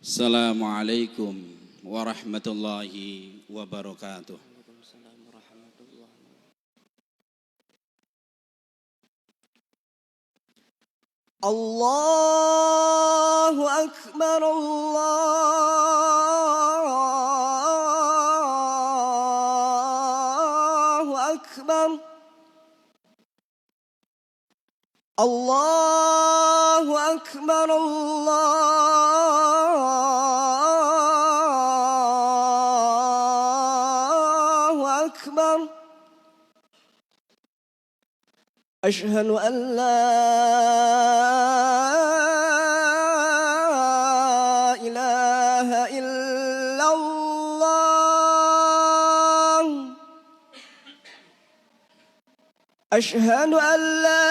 Assalamualaikum warahmatullahi wabarakatuh. Allahu Akbar, Allahu Akbar, Allahu Akbar, Allahu Akbar. Ashhadu an la ilaha illallah. Ashhadu an la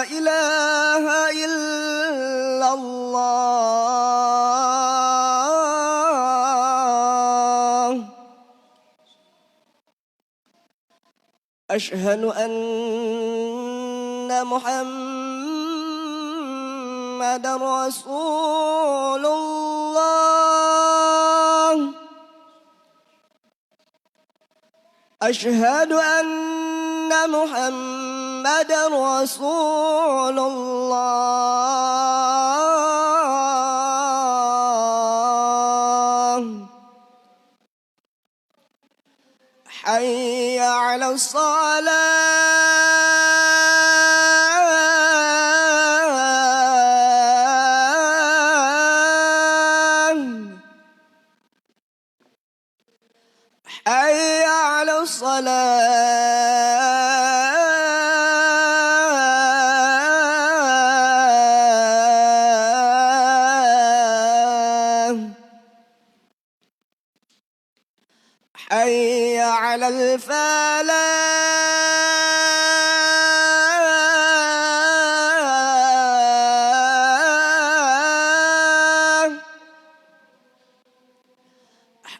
ilaha illallah. Ashhadu anna Muhammadan Rasulullah. Ashhadu anna Muhammadan Rasulullah. Hayya 'ala shalah. Hayya 'ala salah. Hayya 'alal falah.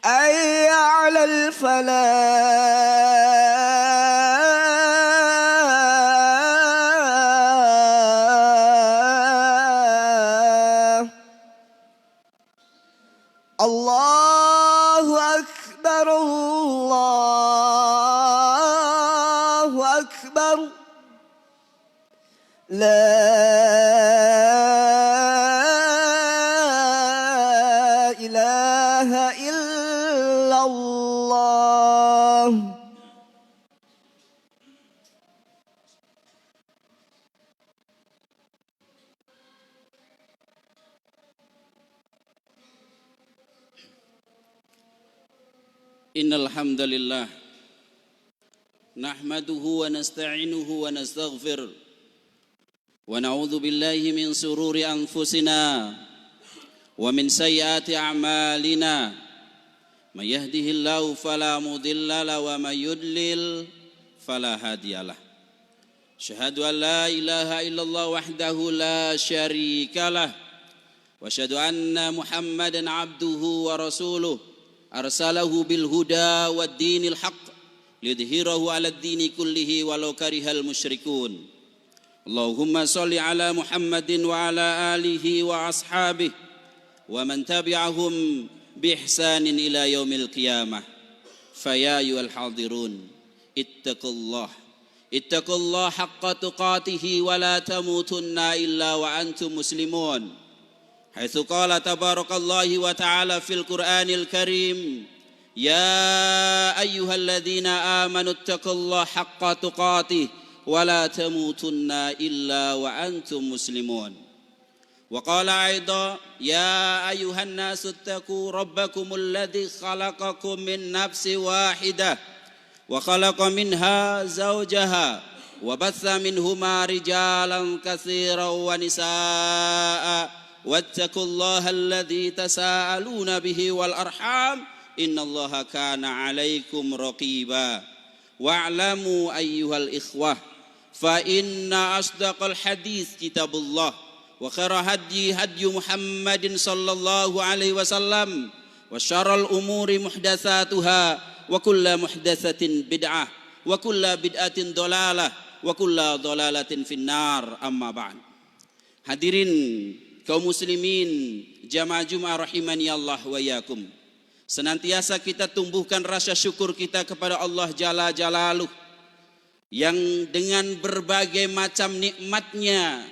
Hayya 'alal falah. Allahu Akbar, Allahu Akbar. La ilaha illallah. Innal hamdalillah nahmaduhu wa nasta'inuhu wa nastaghfir wa na'udzu billahi min sururi anfusina wa min sayyiati a'malina may yahdihillahu fala mudilla lahu wa may yudlil fala hadiyalah. Asyhadu an la ilaha illallah wahdahu la syarikalah wa asyhadu anna Muhammadan abduhu wa rasuluh arsalahu bil huda wad dinil haqq lidhhirahu 'alad dini kullihi walau karihal musyrikun. Allahumma shalli ala Muhammadin wa ala alihi wa ashabihi wa man tabi'ahum bi ihsanin ila yaumil qiyamah. Faya ayyuhal hadirun ittaqullah haqqa tuqatih wa la tamutunna illa wa antum muslimun. Haitsu qala tabarakallahu wa ta'ala fil Qur'anil Karim, ya ayyuhalladzina amanu taqullaha haqqa tuqatih wa la tamutunna illa wa antum muslimun. Wa qala aidan, ya ayyuhan nasu taqu rabbakumul ladzi khalaqakum min nafsin wahidah wa khalaqa minha zawjaha wa batha minhuma rijalan katsiran wa nisaa'a wattaqullaha alladzi tasaaluna bihi wal arham innallaha kana 'alaikum raqiba. Wa'lamu ayyuhal ikhwah fa inna asdaqal hadits kitabullah wa khairal hadyi hadyu Muhammadin sallallahu alaihi wasallam wa syarrul umuri muhdatsatuha wa kullu muhdatsatin bid'ah wa kullu bid'atin dhalalah wa kullu dhalalatin finnar. Amma ba'd. Hadirin kaum muslimin jamaah Jumat rahimani Allah wa yakum. Senantiasa kita tumbuhkan rasa syukur kita kepada Allah Jalla Jalaluh yang dengan berbagai macam nikmatnya,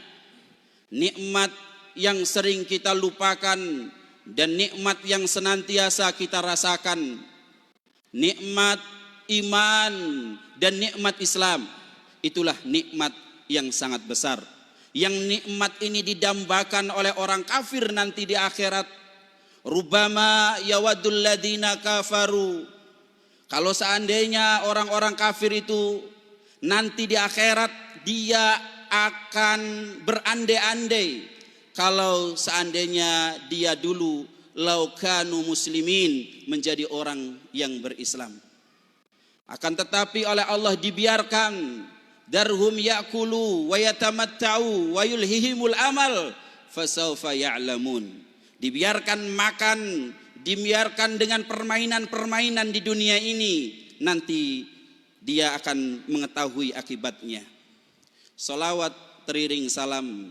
nikmat yang sering kita lupakan dan nikmat yang senantiasa kita rasakan, nikmat iman dan nikmat Islam. Itulah nikmat yang sangat besar, yang nikmat ini didambakan oleh orang kafir nanti di akhirat. Rubbama yawaddul ladina kafaru, kalau seandainya orang-orang kafir itu nanti di akhirat dia akan berandai-andai kalau seandainya dia dulu laukanu muslimin, menjadi orang yang berislam. Akan tetapi oleh Allah dibiarkan, darhum ya'kulu wa yatamatta'u wa yulhihimul amal fasawfa ya'lamun. Dibiarkan makan, dibiarkan dengan permainan-permainan di dunia ini, nanti dia akan mengetahui akibatnya. Salawat teriring salam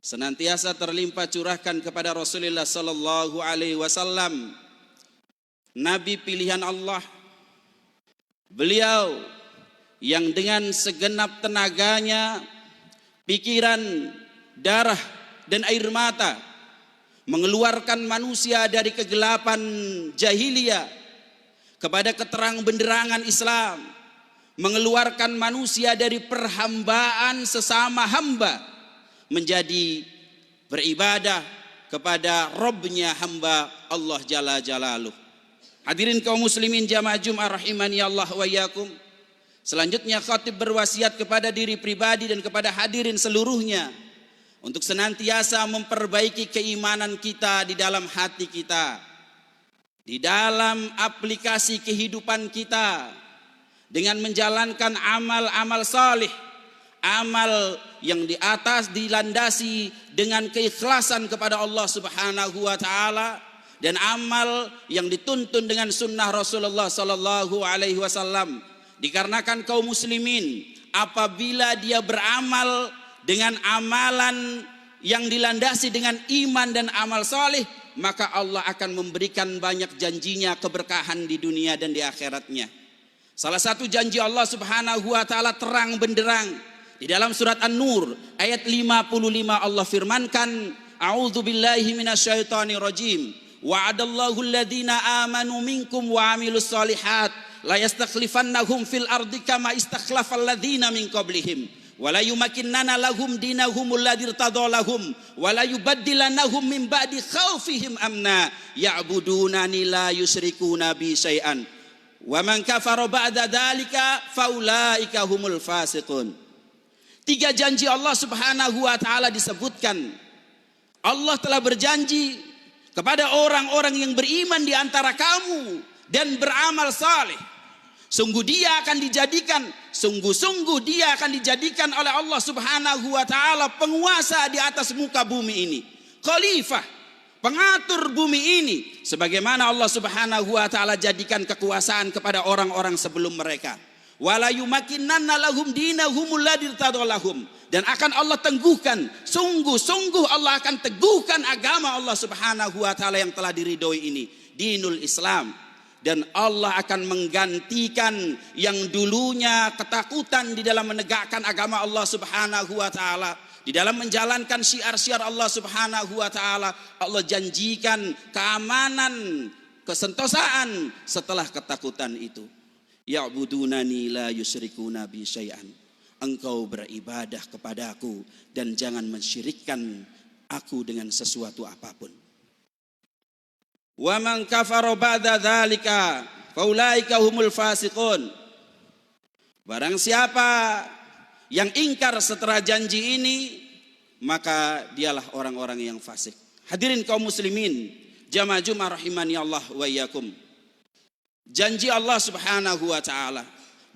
senantiasa terlimpah curahkan kepada Rasulullah sallallahu alaihi wasallam, Nabi pilihan Allah. Beliau yang dengan segenap tenaganya, pikiran, darah dan air mata mengeluarkan manusia dari kegelapan jahiliyah kepada keterang benderangan Islam, mengeluarkan manusia dari perhambaan sesama hamba menjadi beribadah kepada Rabbnya hamba Allah Jalla Jalaluh. Hadirin kaum muslimin jamaah Jumat rahimani Allah wa yakum. Selanjutnya khatib berwasiat kepada diri pribadi dan kepada hadirin seluruhnya untuk senantiasa memperbaiki keimanan kita di dalam hati kita, di dalam aplikasi kehidupan kita, dengan menjalankan amal-amal salih, amal yang di atas dilandasi dengan keikhlasan kepada Allah Subhanahu wa taala, dan amal yang dituntun dengan sunnah Rasulullah sallallahu alaihi wasallam. Dikarenakan kaum muslimin apabila dia beramal dengan amalan yang dilandasi dengan iman dan amal saleh, maka Allah akan memberikan banyak janjinya keberkahan di dunia dan di akhiratnya. Salah satu janji Allah Subhanahu wa taala terang benderang di dalam surat An-Nur ayat 55, Allah firmankan, a'udzubillahi minasyaitonir rajim, wa'adallahu alladhina amanu minkum wa 'amilus shalihat la yastakhlifannahum fil ardi kama istakhlafal ladzina min qablihim wala yumakkinanna lahum dinahum alladzi irtadalahum wala yubaddilannahum min ba'di khaufihim amna ya'budunani la yusyrikuna bi syai'an wa man kafara ba'da dzalika faulaika humul fasiqun. Tiga janji Allah Subhanahu wa taala disebutkan. Allah telah berjanji kepada orang-orang yang beriman di antara kamu dan beramal saleh, sungguh-sungguh dia akan dijadikan oleh Allah Subhanahu wa taala penguasa di atas muka bumi ini, khalifah, pengatur bumi ini, sebagaimana Allah Subhanahu wa taala jadikan kekuasaan kepada orang-orang sebelum mereka. Wala yumakkinanna lahum dinahumul ladzi irtadalahum, dan akan Allah teguhkan, sungguh-sungguh Allah akan teguhkan agama Allah Subhanahu wa taala yang telah diridhoi ini, dinul Islam. Dan Allah akan menggantikan yang dulunya ketakutan di dalam menegakkan agama Allah Subhanahu wa taala, di dalam menjalankan syiar-syiar Allah Subhanahu wa taala. Allah janjikan keamanan, kesentosaan setelah ketakutan itu. Ya'budunani la yusyrikuna bi syai'an. Engkau beribadah kepadaku dan jangan mensyirikkan aku dengan sesuatu apapun. Wa man kafara ba'da dzalika faulaika humul fasiqun. Barang siapa yang ingkar setelah janji ini, maka dialah orang-orang yang fasik. Hadirin kaum muslimin jamaah Jumat rahimani Allah wa iyyakum. Janji Allah Subhanahu wa taala,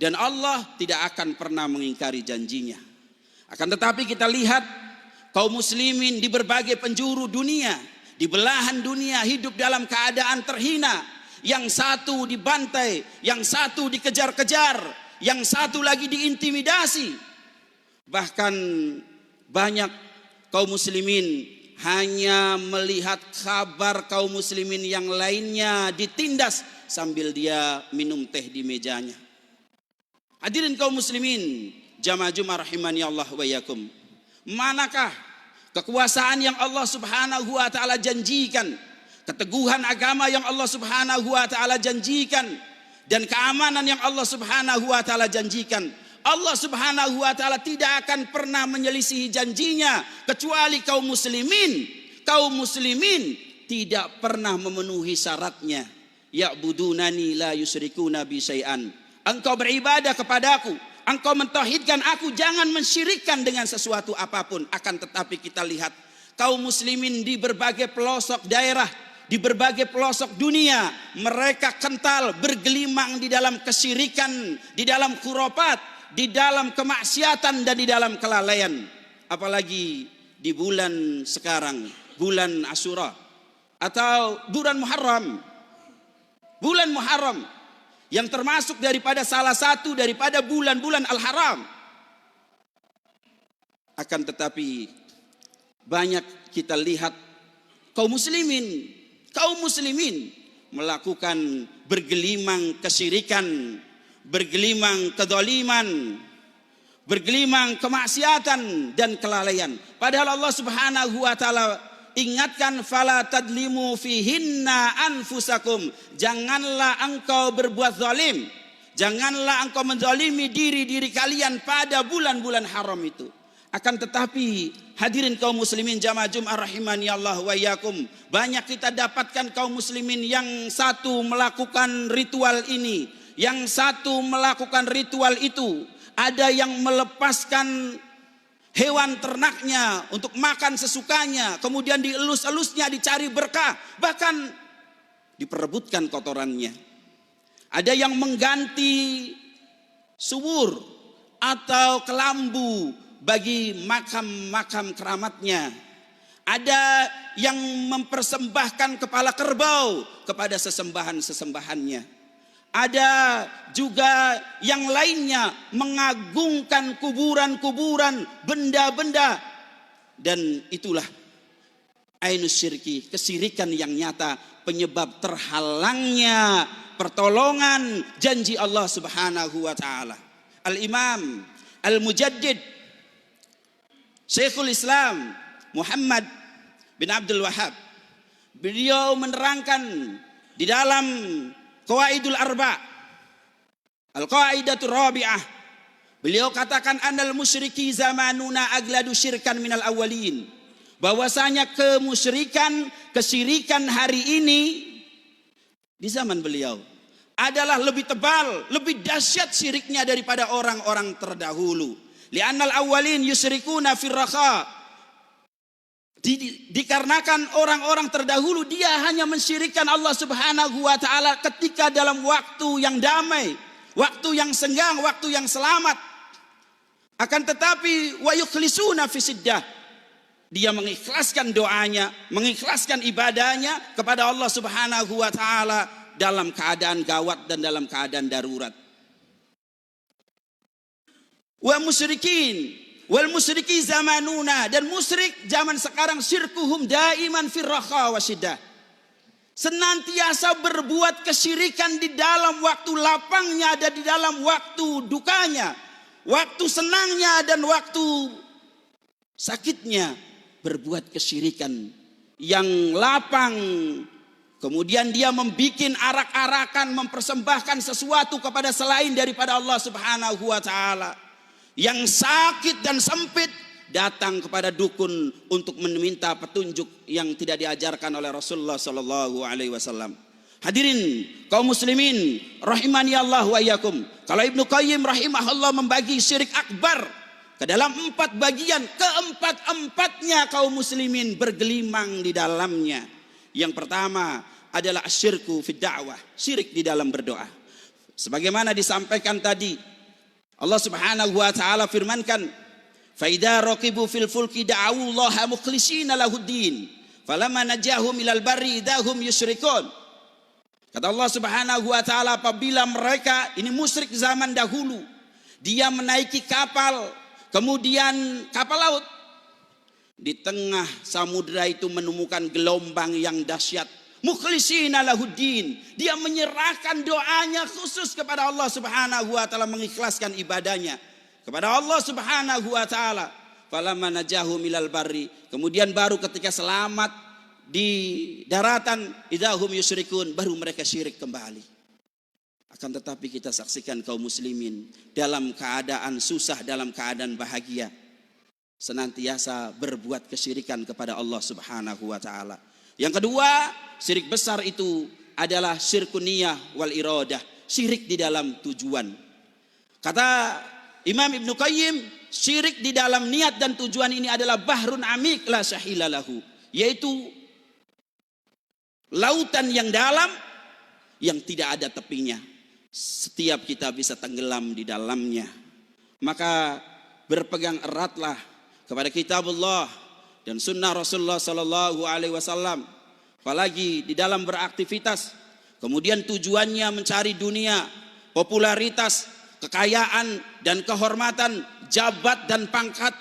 dan Allah tidak akan pernah mengingkari janjinya. Akan tetapi kita lihat kaum muslimin di berbagai penjuru dunia, di belahan dunia hidup dalam keadaan terhina. Yang satu dibantai, yang satu dikejar-kejar, yang satu lagi diintimidasi. Bahkan banyak kaum muslimin hanya melihat kabar kaum muslimin yang lainnya ditindas sambil dia minum teh di mejanya. Hadirin kaum muslimin, jamaah Jumat rahimani Allah wa iyyakum. Manakah kekuasaan yang Allah Subhanahu wa taala janjikan, keteguhan agama yang Allah Subhanahu wa taala janjikan, dan keamanan yang Allah Subhanahu wa taala janjikan? Allah Subhanahu wa taala tidak akan pernah menyelisihi janjinya kecuali kaum muslimin. Kaum muslimin tidak pernah memenuhi syaratnya. Ya'budunani la yusyrikuna bi syai'an. Engkau beribadah kepadaku, engkau mentauhidkan aku, jangan mensyirikkan dengan sesuatu apapun. Akan tetapi kita lihat kaum muslimin di berbagai pelosok daerah, di berbagai pelosok dunia, mereka kental bergelimang di dalam kesyirikan, di dalam khurafat, di dalam kemaksiatan dan di dalam kelalaian. Apalagi di bulan sekarang, bulan Asyura atau bulan Muharram. Bulan Muharram yang termasuk daripada salah satu daripada bulan-bulan Al-Haram. Akan tetapi banyak kita lihat kaum muslimin melakukan bergelimang kesyirikan, bergelimang kedzaliman, bergelimang kemaksiatan dan kelalaian. Padahal Allah Subhanahu wa taala ingatkan, fala tadlimu fihinna anfusakum. Janganlah engkau berbuat zalim, janganlah engkau menzalimi diri-diri kalian pada bulan-bulan haram itu. Akan tetapi hadirin kaum muslimin jamaah Jumat rahimani Allah wa iyyakum, banyak kita dapatkan kaum muslimin yang satu melakukan ritual ini, yang satu melakukan ritual itu. Ada yang melepaskan hewan ternaknya untuk makan sesukanya, kemudian dielus-elusnya dicari berkah, bahkan diperebutkan kotorannya. Ada yang mengganti subur atau kelambu bagi makam-makam keramatnya. Ada yang mempersembahkan kepala kerbau kepada sesembahan-sesembahannya. Ada juga yang lainnya mengagungkan kuburan-kuburan, benda-benda. Dan itulah ainus syirki, kesyirikan yang nyata, penyebab terhalangnya pertolongan janji Allah Subhanahu wa taala. Al-Imam Al-Mujaddid Syekhul Islam Muhammad bin Abdul Wahhab, beliau menerangkan di dalam Qawaidul Arba, Al-Qaidatul Rabi'ah, beliau katakan annal musyriki zamanuna agladu syirkan minal awwalin. Bahwasanya kemusyrikan, kesyirikan hari ini di zaman beliau adalah lebih tebal, lebih dahsyat syiriknya daripada orang-orang terdahulu. Li'annal awwalin yusyrikuna firraha. Dikarenakan orang-orang terdahulu dia hanya mensyirikkan Allah Subhanahu wa taala ketika dalam waktu yang damai, waktu yang senggang, waktu yang selamat. Akan tetapi wa yukhlisuna fi siddah, dia mengikhlaskan doanya, mengikhlaskan ibadahnya kepada Allah Subhanahu wa taala dalam keadaan gawat dan dalam keadaan darurat. Wa musyrikin wal musyriki zamanuna, dan musyrik zaman sekarang syirkuhum daiman firraha wasyiddah, senantiasa berbuat kesyirikan di dalam waktu lapangnya dan di dalam waktu dukanya, waktu senangnya dan waktu sakitnya, berbuat kesyirikan yang lapang. Kemudian dia membikin arak-arakan, mempersembahkan sesuatu kepada selain daripada Allah Subhanahu wa taala. Yang sakit dan sempit datang kepada dukun untuk meminta petunjuk yang tidak diajarkan oleh Rasulullah sallallahu alaihi wasallam. Hadirin kaum muslimin rahimani Allah wa iyyakum. Kalau Ibnu Qayyim rahimahullah membagi syirik akbar ke dalam 4 bagian, keempat-empatnya kaum muslimin bergelimang di dalamnya. Yang pertama adalah asyirku fid da'wah, syirik di dalam berdoa. Sebagaimana disampaikan tadi, Allah Subhanahu wa taala firmankan, fa idza raqibu fil fulki da'awullaha mukhlishina lahuddin falamma najahum ilal barri idahum yusyrikun. Kata Allah Subhanahu wa taala, apabila mereka, ini musyrik zaman dahulu, dia menaiki kapal, kemudian kapal laut, di tengah samudra itu menemukan gelombang yang dahsyat. Mukhlishina lahuddin, dia menyerahkan doanya khusus kepada Allah Subhanahu wa taala, mengikhlaskan ibadahnya kepada Allah Subhanahu wa taala. Falamma najahu milal barri, kemudian baru ketika selamat di daratan, idahum yusyrikun, baru mereka syirik kembali. Akan tetapi kita saksikan kaum muslimin dalam keadaan susah, dalam keadaan bahagia, senantiasa berbuat kesyirikan kepada Allah Subhanahu wa taala. Yang kedua, syirik besar itu adalah syirkun niyah wal iradah, syirik di dalam tujuan. Kata Imam Ibnu Qayyim, syirik di dalam niat dan tujuan ini adalah bahrun amik la sahila lahu, yaitu lautan yang dalam yang tidak ada tepinya. Setiap kita bisa tenggelam di dalamnya. Maka berpegang eratlah kepada kitabullah dan sunnah Rasulullah sallallahu alaihi wasallam. Apalagi di dalam beraktivitas, kemudian tujuannya mencari dunia, popularitas, kekayaan dan kehormatan, jabat dan pangkat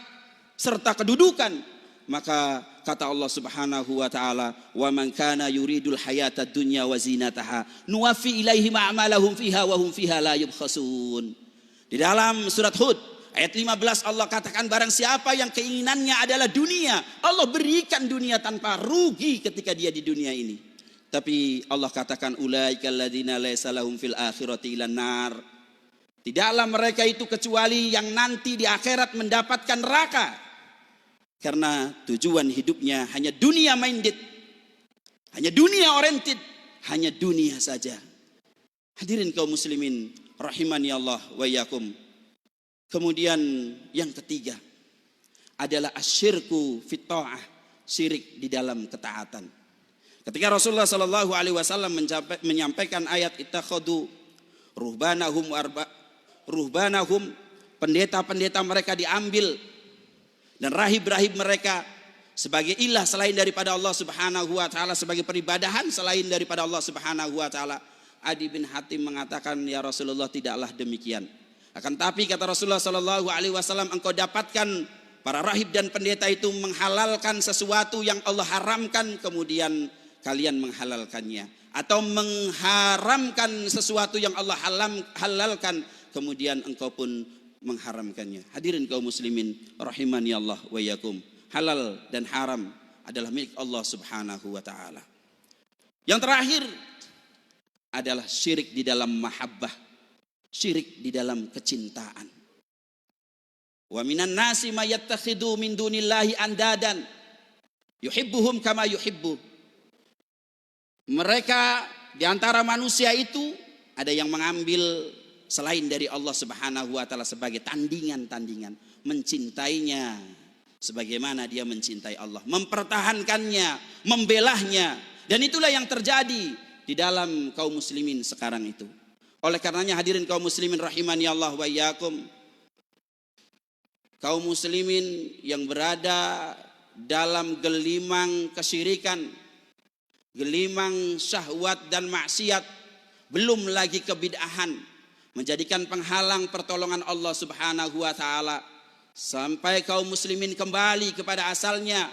serta kedudukan, maka kata Allah Subhanahu wa taala, "Wa man kana yuridul hayata dunya wa zinataha, nuwaffi ilaihim a'malahum fiha wa hum fiha la yubkhasun." Di dalam surat Hud ayat 15 Allah katakan, barang siapa yang keinginannya adalah dunia, Allah berikan dunia tanpa rugi ketika dia di dunia ini. Tapi Allah katakan, ulaikal ladzina laisa lahum fil akhirati ilan nar. Tidaklah mereka itu kecuali yang nanti di akhirat mendapatkan neraka. Karena tujuan hidupnya hanya dunia minded, hanya dunia oriented, hanya dunia saja. Hadirin kaum muslimin rahimani Allah wa iyyakum. Kemudian yang ketiga adalah asyirku fit ta'ah, syirik di dalam ketaatan. Ketika Rasulullah sallallahu alaihi wasallam menyampaikan ayat ittakhadu ruhbanahum, pendeta-pendeta mereka diambil dan rahib-rahib mereka sebagai ilah selain daripada Allah Subhanahu wa taala, sebagai peribadahan selain daripada Allah Subhanahu wa taala. Adi bin Hatim mengatakan, ya Rasulullah, tidaklah demikian. Akan tapi kata Rasulullah sallallahu alaihi wasallam, engkau dapatkan para rahib dan pendeta itu menghalalkan sesuatu yang Allah haramkan, kemudian kalian menghalalkannya, atau mengharamkan sesuatu yang Allah halalkan, kemudian engkau pun mengharamkannya. Hadirin kaum muslimin rahimani Allah wa iyyakum. Halal dan haram adalah milik Allah Subhanahu wa taala. Yang terakhir adalah syirik di dalam mahabbah, syirik di dalam kecintaan. Wa minan nasi may yattakhidhu min dunillahi andadan yuhibbuhum kama yuhibbu. Mereka di antara manusia itu ada yang mengambil selain dari Allah Subhanahu wa taala sebagai tandingan-tandingan, mencintainya sebagaimana dia mencintai Allah, mempertahankannya, membelahnya. Dan itulah yang terjadi di dalam kaum muslimin sekarang itu. Oleh karenanya hadirin kaum muslimin rahimani Allah wa iyyakum, kaum muslimin yang berada dalam gelimang kesyirikan, gelimang syahwat dan maksiat, belum lagi kebid'ahan, menjadikan penghalang pertolongan Allah Subhanahu wa taala, sampai kaum muslimin kembali kepada asalnya.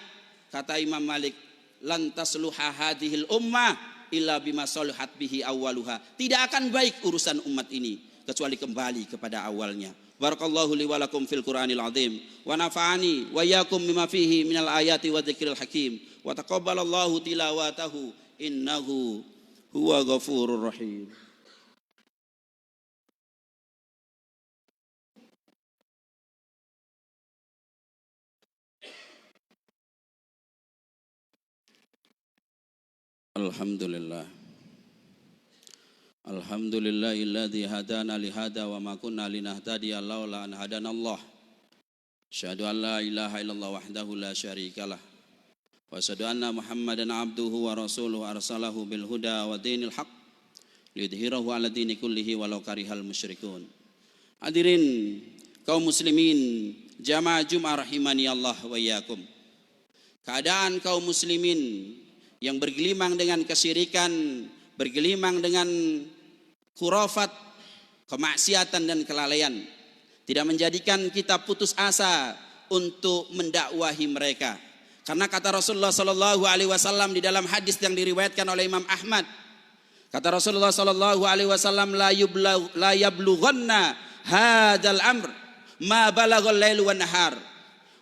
Kata Imam Malik, lan tasluha hadhil ummah illa bima saluhat bihi awwaluha. Tidak akan baik urusan umat ini kecuali kembali kepada awalnya. Barakallahu li wa lakum fil Qur'anil azim wa nafa'ani wa iyyakum bima fihi minal ayati wa dzikril hakim wa taqabbalallahu tilawatahu innahu huwa ghafurur rahim. Alhamdulillah. Alhamdulillahilladzi hadana li hada wa ma kunna linahtadiya laula an hadanallah. Asyhadu an la ilaha illallah wahdahu la syarikalah. Wa asyhadu anna Muhammadan abduhu wa rasuluhu arsalahu bil huda wa dinil haq liyudhhirahu 'ala dini kullihi walau karihal musyrikun. Hadirin kaum muslimin jamaah Jumat rahimani Allah wa iyyakum. Keadaan kaum muslimin yang bergelimang dengan kesyirikan, bergelimang dengan khurafat, kemaksiatan dan kelalaian, tidak menjadikan kita putus asa untuk mendakwahi mereka. Karena kata Rasulullah sallallahu alaihi wasallam di dalam hadis yang diriwayatkan oleh Imam Ahmad, kata Rasulullah sallallahu alaihi wasallam, la yablughanna hadzal amr ma balaghal lail wan nahar.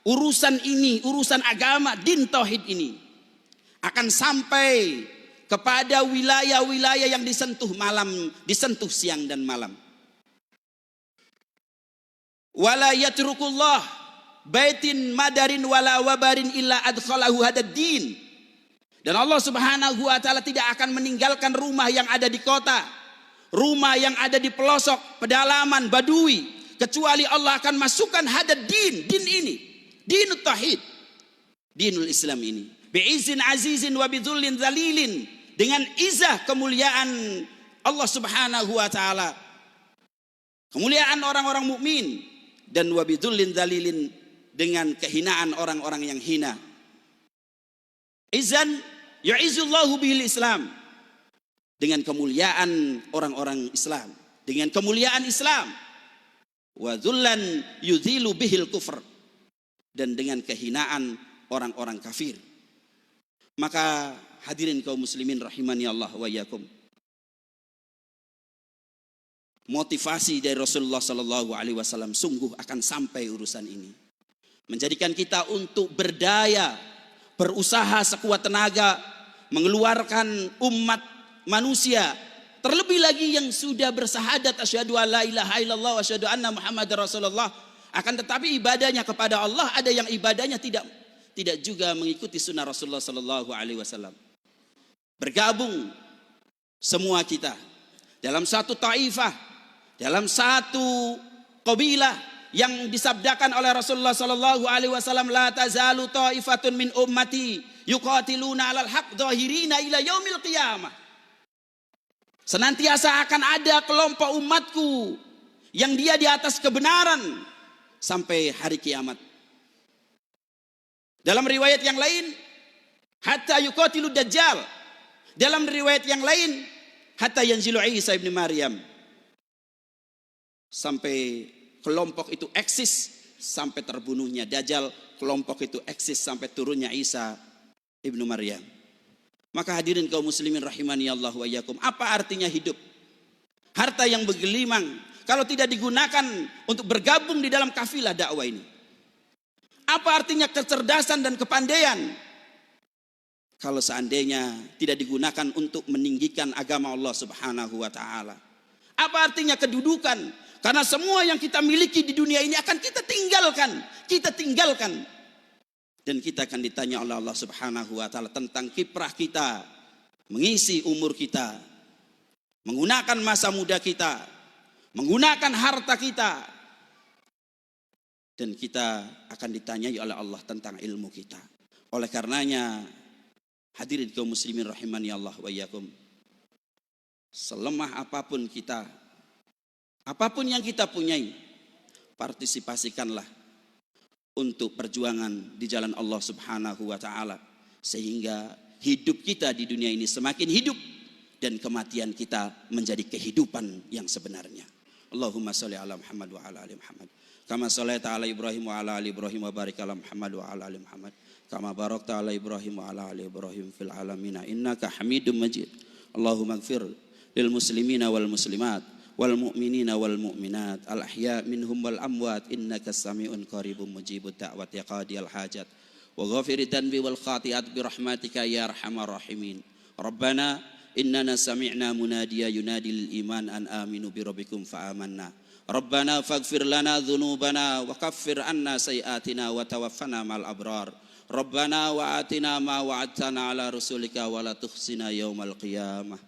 Urusan ini, urusan agama, din tauhid ini akan sampai kepada wilayah-wilayah yang disentuh malam, disentuh siang dan malam. Wala yatrukullah baitin madarin wala wabarin illa adkhalahu hadad din. Dan Allah Subhanahu wa taala tidak akan meninggalkan rumah yang ada di kota, rumah yang ada di pelosok, pedalaman, badui, kecuali Allah akan masukkan hadad din, din ini, dinut tauhid, dinul Islam ini. Bi'izin azizin wa bidzullin dzalilin, dengan izah kemuliaan Allah Subhanahu wa taala, kemuliaan orang-orang mukmin, dan wa bidzullin dzalilin, dengan kehinaan orang-orang yang hina. Izan yu'izullahu bihil Islam, dengan kemuliaan orang-orang Islam, dengan kemuliaan Islam. Wa dzullan yudhilu bihil kufr, dan dengan kehinaan orang-orang kafir. Maka hadirin kaum muslimin rahimani Allah wa iyyakum, motivasi dari Rasulullah sallallahu alaihi wasallam sungguh akan sampai urusan ini, menjadikan kita untuk berdaya, berusaha sekuat tenaga, mengeluarkan umat manusia, terlebih lagi yang sudah bersahadat asyhadu alla ilaha illallah wa asyhadu anna muhammadar rasulullah, akan tetapi ibadahnya kepada Allah ada yang ibadahnya tidak juga mengikuti sunnah Rasulullah sallallahu alaihi wasallam. Bergabung semua kita dalam satu taifah, dalam satu qabilah yang disabdakan oleh Rasulullah sallallahu alaihi wasallam, la tazalu taifatun min ummati yuqatiluna 'alal haqq dhahirina ila yaumil qiyamah. Senantiasa akan ada kelompok umatku yang dia di atas kebenaran sampai hari kiamat. Dalam riwayat yang lain, hatta yuqatilu dajjal. Dalam riwayat yang lain, hatta yanzilu Isa ibn Maryam. Sampai kelompok itu eksis sampai terbunuhnya Dajjal, kelompok itu eksis sampai turunnya Isa ibnu Maryam. Maka hadirin kaum muslimin rahimani Allah wa iyyakum, apa artinya hidup? Harta yang bergelimang kalau tidak digunakan untuk bergabung di dalam kafilah dakwah ini. Apa artinya kecerdasan dan kepandaian kalau seandainya tidak digunakan untuk meninggikan agama Allah Subhanahu wa taala? Apa artinya kedudukan? Karena semua yang kita miliki di dunia ini akan kita tinggalkan. Dan kita akan ditanya oleh Allah Subhanahu wa taala tentang kiprah kita, mengisi umur kita, menggunakan masa muda kita, menggunakan harta kita. Dan kita akan ditanyai oleh Allah tentang ilmu kita. Oleh karenanya, hadirin kaum muslimin rahimani Allah wa iyyakum, selemah apapun kita, apapun yang kita punyai, partisipasikanlah untuk perjuangan di jalan Allah Subhanahu wa taala, sehingga hidup kita di dunia ini semakin hidup dan kematian kita menjadi kehidupan yang sebenarnya. Allahumma sholli ala Muhammad wa ala ali Muhammad. Kama shallaita ala Ibrahim wa ala ali Ibrahim wa barik ala Muhammad wa ala ali Muhammad. Kama barakta ala Ibrahim wa ala ali Ibrahim fil alamin innaka Hamidum Majid. Allahumma ighfir lil muslimina wal muslimat wal mu'minina wal mu'minat al ahya minhum wal amwat innaka sami'un qaribun mujibud da'wat ya qadiyal hajat wa ghafiri dhanbi wal khati'at bi rahmatika ya arhamar rahimin. Rabbana innana sami'na munadiya yunadi lil iman an aminu bi rabbikum fa amanna. Rabbana faghfir lana dhunubana wa kaffir anna sayiatina wa tawaffana ma'al abrar. Rabbana wa atina ma wa'adtana ala rusulika wa la tukhzina yaumal qiyamah.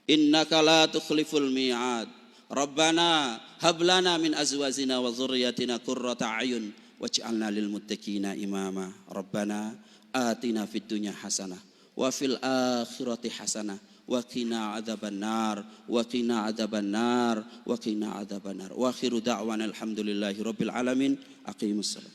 Innaka la tukhliful mi'ad. Rabbana hab lana min azwajina wa dhurriyyatina qurrata a'yun waj'alna lil muttaqina imama. Rabbana atina fid dunya hasanah wa fil akhirati hasanah wa qina adzabannar wa qina adzabannar wa qina adzabannar. Wa akhiru da'wana alhamdulillahi rabbil alamin. Aqimus salat.